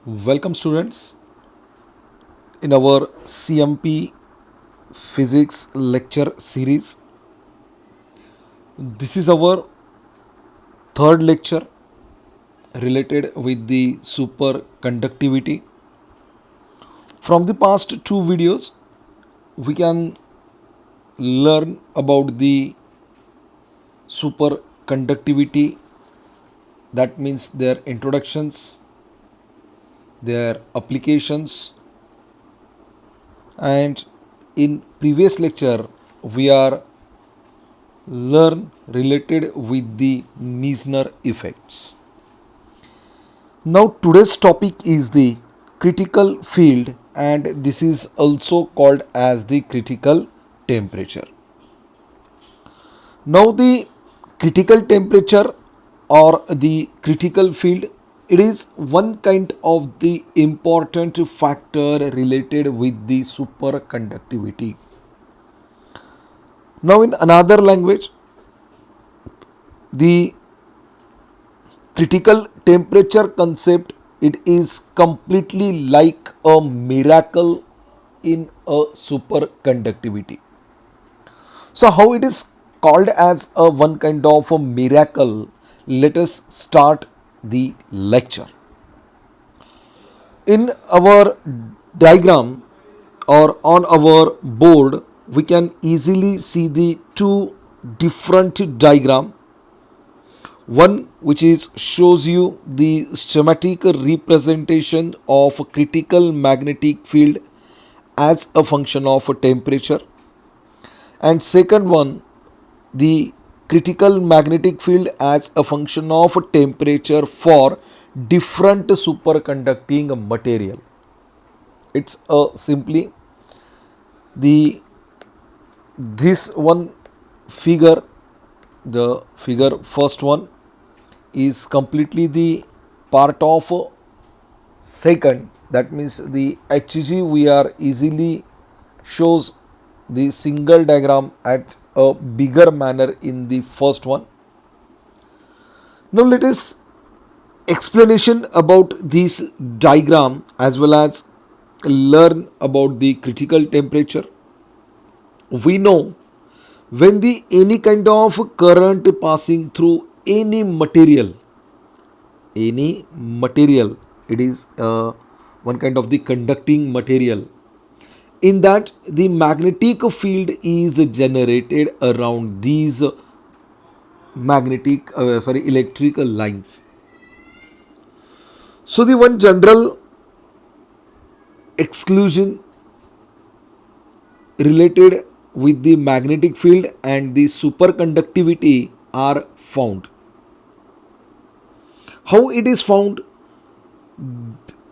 Welcome, students, in our CMP Physics lecture series. This is our third lecture related with the superconductivity. From the past two videos, we can learn about the superconductivity, that means their introductions, their applications, and in previous lecture we are learn related with the Meissner effects. Now today's topic is the critical field, and this is also called as the critical temperature. Now the critical temperature or the critical field, it is one kind of the important factor related with the superconductivity. Now in another language, the critical temperature concept, it is completely like a miracle in a superconductivity. So how it is called as a one kind of a miracle? Let us start the lecture. In our diagram or on our board, we can easily see the two different diagram. One which is shows you the schematic representation of a critical magnetic field as a function of a temperature, and second one, the critical magnetic field as a function of temperature for different superconducting material. It's simply the this one figure, the figure first one is completely the part of second, that means the Hg we are easily shows the single diagram at a bigger manner in the first one. Now let us explanation about this diagram as well as learn about the critical temperature. We know when the any kind of current passing through any material, it is one kind of the conducting material, in that the magnetic field is generated around these electrical lines. So the one general exclusion related with the magnetic field and the superconductivity are found. How it is found?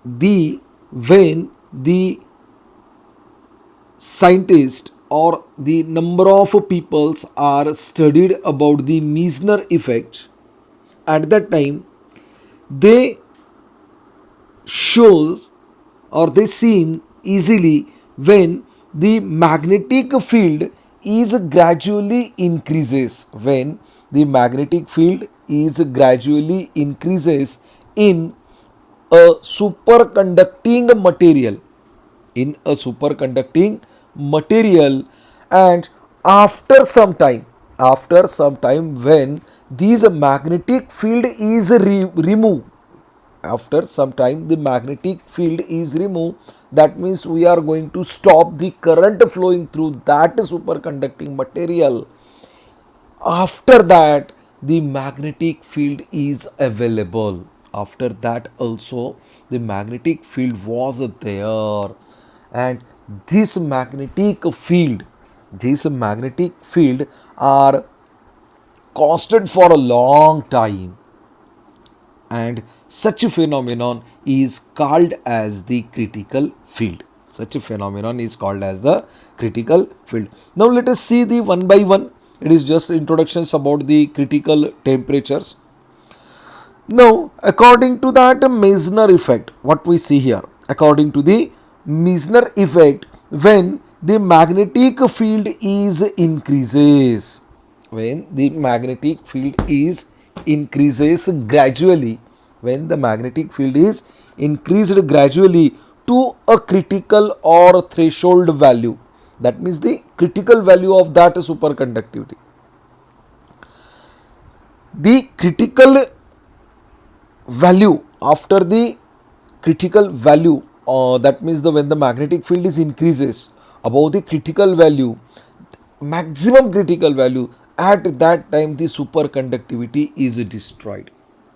The when the scientist or the number of peoples are studied about the Meissner effect, at that time they shows or they seen easily when the magnetic field is gradually increases, when the magnetic field is gradually increases in a superconducting material, in a superconducting material, and after some time when this magnetic field is removed, after some time the magnetic field is removed, that means we are going to stop the current flowing through that superconducting material. After that the magnetic field is available, after that also the magnetic field was there, and this magnetic field are constant for a long time, and such a phenomenon is called as the critical field. Such a phenomenon is called as the critical field. Now let us see the one by one. It is just introductions about the critical temperatures. Now according to that Meissner effect, what we see here, according to the Meissner effect, when the magnetic field is increases, when the magnetic field is increases gradually, when the magnetic field is increased gradually to a critical or threshold value. That means the critical value of that superconductivity. The critical value, after the critical value, that means when the magnetic field is increases above the critical value, maximum critical value, at that time the superconductivity is destroyed.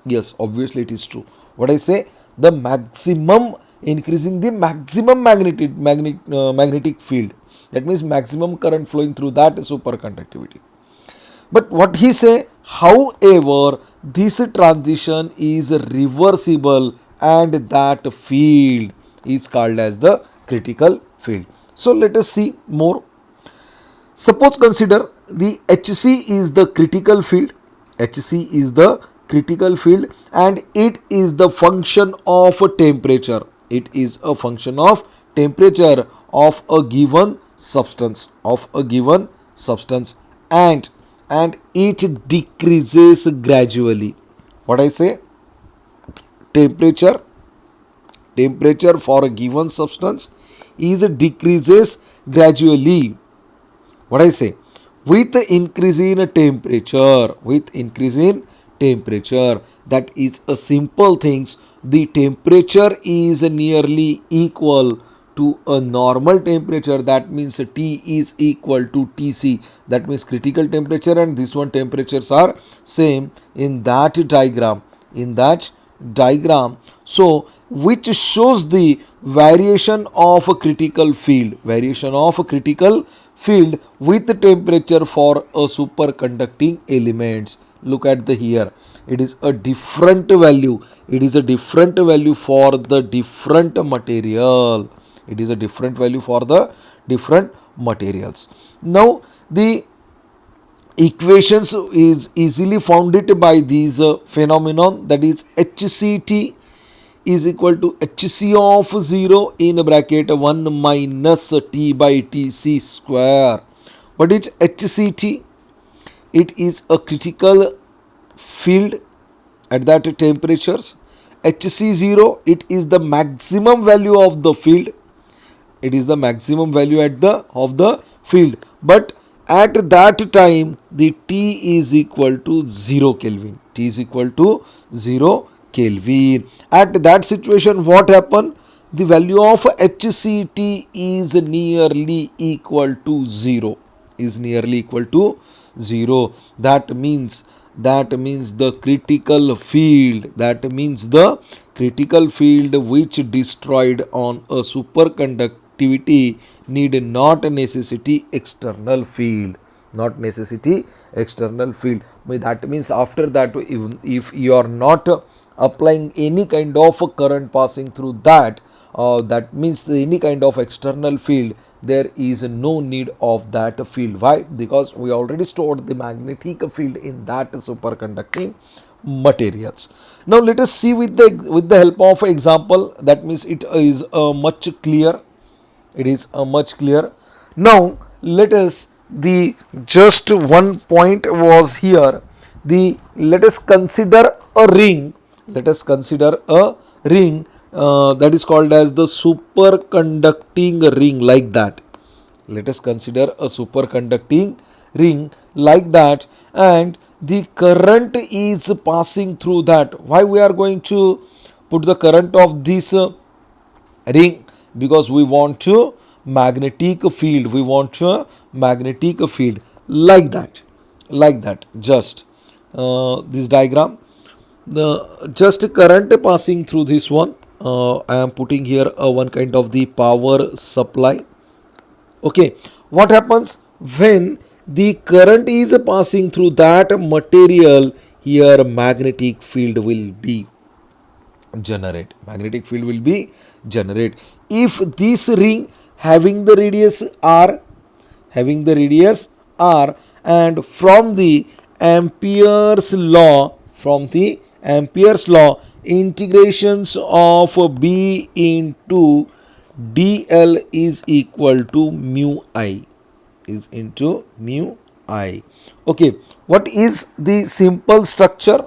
Yes, obviously it is true. What I say, the maximum, increasing the maximum magnetic field, that means maximum current flowing through that superconductivity. But what he say, however, this transition is reversible and that field is called as the critical field. So let us see more. Suppose consider the Hc is the critical field. Hc is the critical field and it is the function of temperature. It is a function of temperature of a given substance, and it decreases gradually. What I say, temperature for a given substance is decreases gradually. What I say, with increase in temperature, that is a simple things. The temperature is nearly equal to a normal temperature, that means T is equal to Tc, that means critical temperature and this one temperatures are same in that diagram, so which shows the variation of a critical field, with temperature for a superconducting elements. Look at the here, it is a different value, for the different material, Now the equations is easily founded by these phenomenon, that is HCT is equal to Hc of 0 in bracket 1 minus T by Tc square. What is HCT? It is a critical field at that temperatures. Hc0, it is the maximum value of the field. Of the field. But at that time the T is equal to 0 Kelvin. At that situation, what happen? The value of HCT is nearly equal to 0. That means the critical field, which destroyed on a superconductivity need not necessity external field. That means after that, even if you are not applying any kind of current passing through that, that means any kind of external field, there is no need of that field. Why? Because we already stored the magnetic field in that superconducting materials. Now let us see with the help of example, that means it is much clear. Now let us, the just one point was here, let us consider a ring. That is called as the superconducting ring, like that. Let us consider a superconducting ring like that, and the current is passing through that. Why we are going to put the current of this ring? Because we want to magnetic field. Like that. Just this diagram. The just current passing through this one. I am putting here one kind of the power supply. Okay, what happens when the current is passing through that material? Here magnetic field will be generate. If this ring having the radius r, and from the Ampere's law, integrations of B into dl is equal to mu I. Okay, what is the simple structure?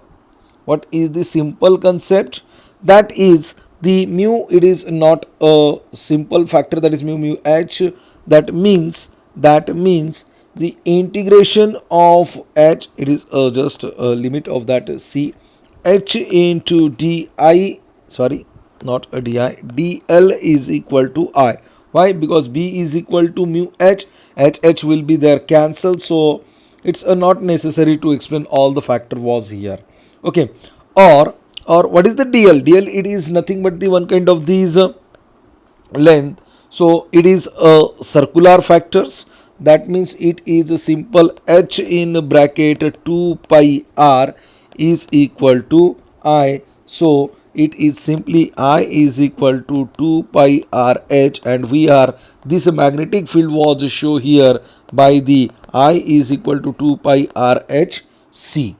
What is the simple concept? That is the mu, it is not a simple factor, that is mu h. That means the integration of h, it is just a limit of that c, h into di, sorry, not a di, dl is equal to I. Why? Because b is equal to mu h, h will be there cancelled, so it's not necessary to explain all the factor was here. Okay. Or what is the dl? Dl, it is nothing but the one kind of these length, so it is circular factors. That means it is a simple h in bracket 2 pi r is equal to I. So it is simply I is equal to 2 pi r h, and we are, this magnetic field was shown here by the I is equal to 2 pi r h c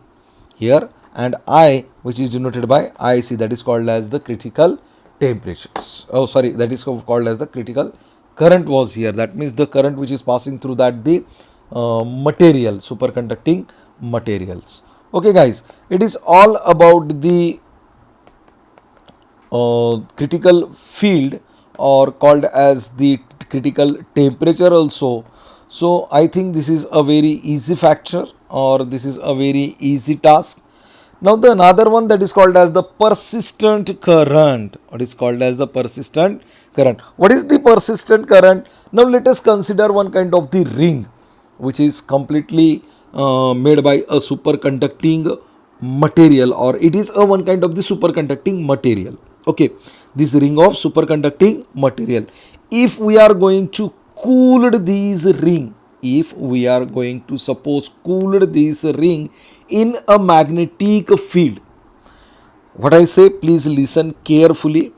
here, and I, which is denoted by IC, that is called as the critical temperatures. Oh, sorry, that is called as the critical current was here. That means the current which is passing through that the material, superconducting materials. Okay, guys, it is all about the critical field, or called as the critical temperature also. So I think this is a very easy factor, or this is a very easy task. Now the another one, that is called as the persistent current. What is called as the persistent current? What is the persistent current? Now let us consider one kind of the ring which is completely made by a superconducting material, or it is a one kind of the superconducting material. Okay, this ring of superconducting material, if we are going to cool these ring, if we are going to suppose cool this ring in a magnetic field, what I say, please listen carefully.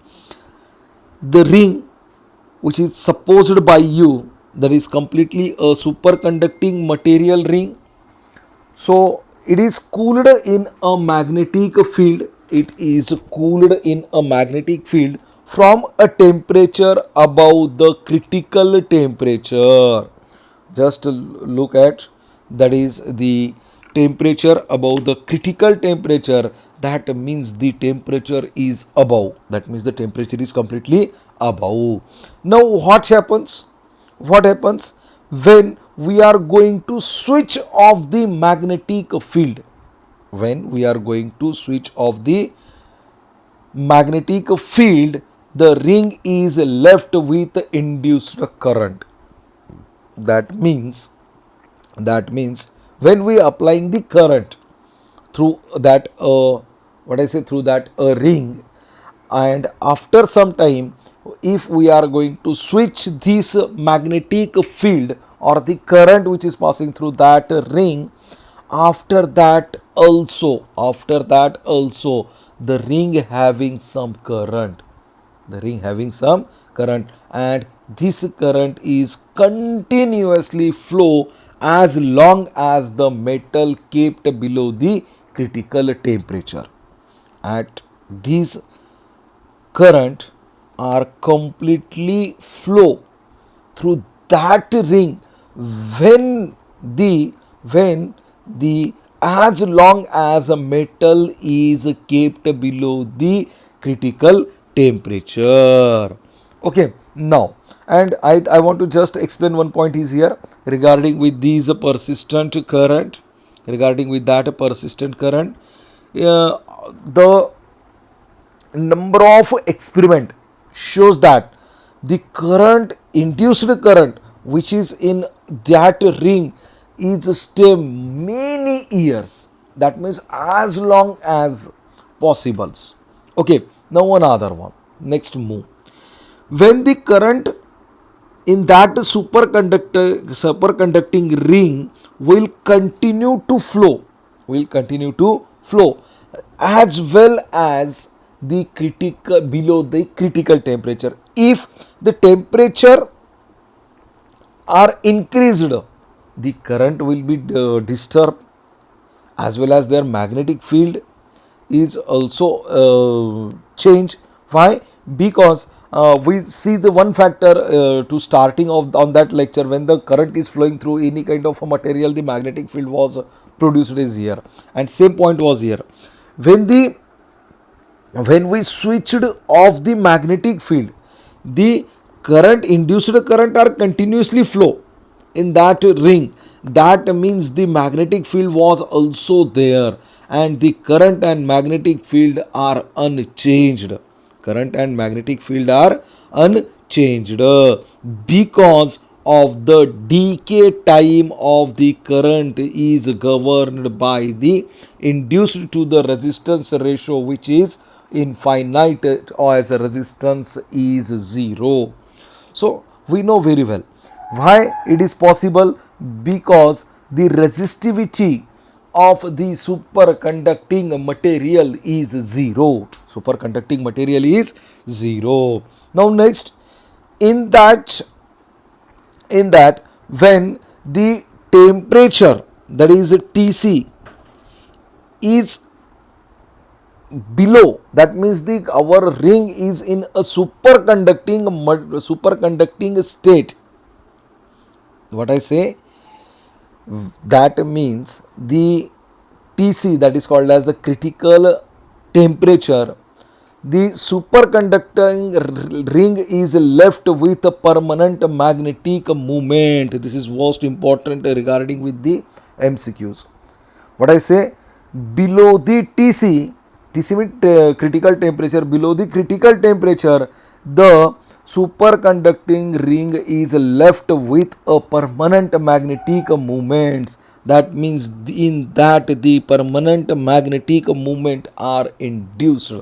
The ring which is supposed by you, that is completely a superconducting material ring, so it is cooled in a magnetic field. It is cooled in a magnetic field from a temperature above the critical temperature. Just look at, that is the temperature above the critical temperature. That means the temperature is above. That means the temperature is completely above. Now what happens? What happens when we are going to switch off the magnetic field? When we are going to switch off the magnetic field, the ring is left with induced current. That means when we are applying the current through that through that ring, and after some time, if we are going to switch this magnetic field or the current which is passing through that ring, after that also the ring having some current, and this current is continuously flow as long as the metal kept below the critical temperature. At these current are completely flow through that ring when the as long as a metal is kept below the critical temperature. Okay, now, and I want to just explain one point is here regarding with these persistent current. Regarding with that persistent current, the number of experiment shows that the current, induced current which is in that ring is stay many years. That means as long as possibles. Okay, now another one. Next move. When the current in that superconducting ring will continue to flow as well as the critical, below the critical temperature. If the temperature are increased, the current will be disturbed, as well as their magnetic field is also changed. Why? Because we see the one factor to starting of on that lecture, when the current is flowing through any kind of a material, the magnetic field was produced is here, and same point was here. When the when we switched off the magnetic field, the current, induced current, are continuously flow in that ring. That means the magnetic field was also there, and the current and magnetic field are unchanged. Current and magnetic field are unchanged because of the decay time of the current is governed by the induced to the resistance ratio, which is infinite as a resistance is 0. So we know very well why it is possible, because the resistivity of the superconducting material is 0. Superconducting material is 0. Now next, in that when the temperature, that is Tc, is below, that means the our ring is in a superconducting state. What I say, that means the Tc, that is called as the critical temperature, the superconducting ring is left with a permanent magnetic moment. This is most important regarding with the MCQs. What I say, below the Tc means critical temperature, below the critical temperature, the superconducting ring is left with a permanent magnetic moment. That means in that the permanent magnetic moment are induced.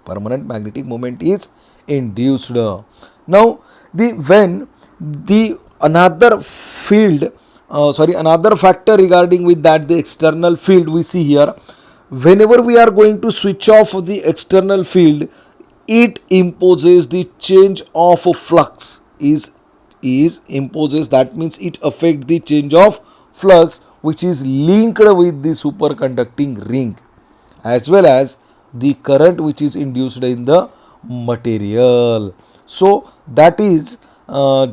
Permanent magnetic moment is induced. Now the when the another field, another factor regarding with that, the external field, we see here, whenever we are going to switch off the external field, it imposes the change of flux, is imposes, that means it affect the change of flux, which is linked with the superconducting ring, as well as the current which is induced in the material. So that is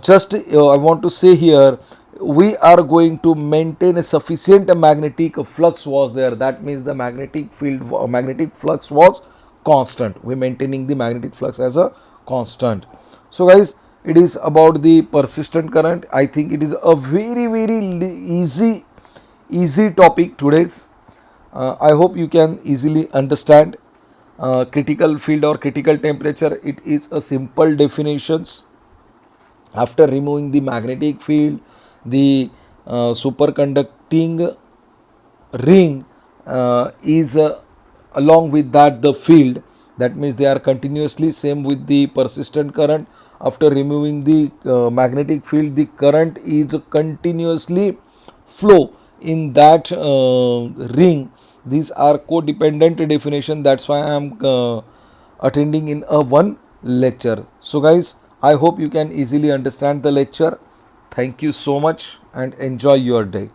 just I want to say here, we are going to maintain a sufficient magnetic flux was there. That means the magnetic field, magnetic flux was constant. We maintaining the magnetic flux as a constant. So guys, it is about the persistent current. I think it is a very easy topic today's. I hope you can easily understand. Critical field or critical temperature, it is a simple definitions. After removing the magnetic field, the superconducting ring is along with that the field, that means they are continuously, same with the persistent current. After removing the magnetic field, the current is continuously flow in that ring. These are codependent definition. That's why I am attending in a one lecture. So guys, I hope you can easily understand the lecture. Thank you so much and enjoy your day.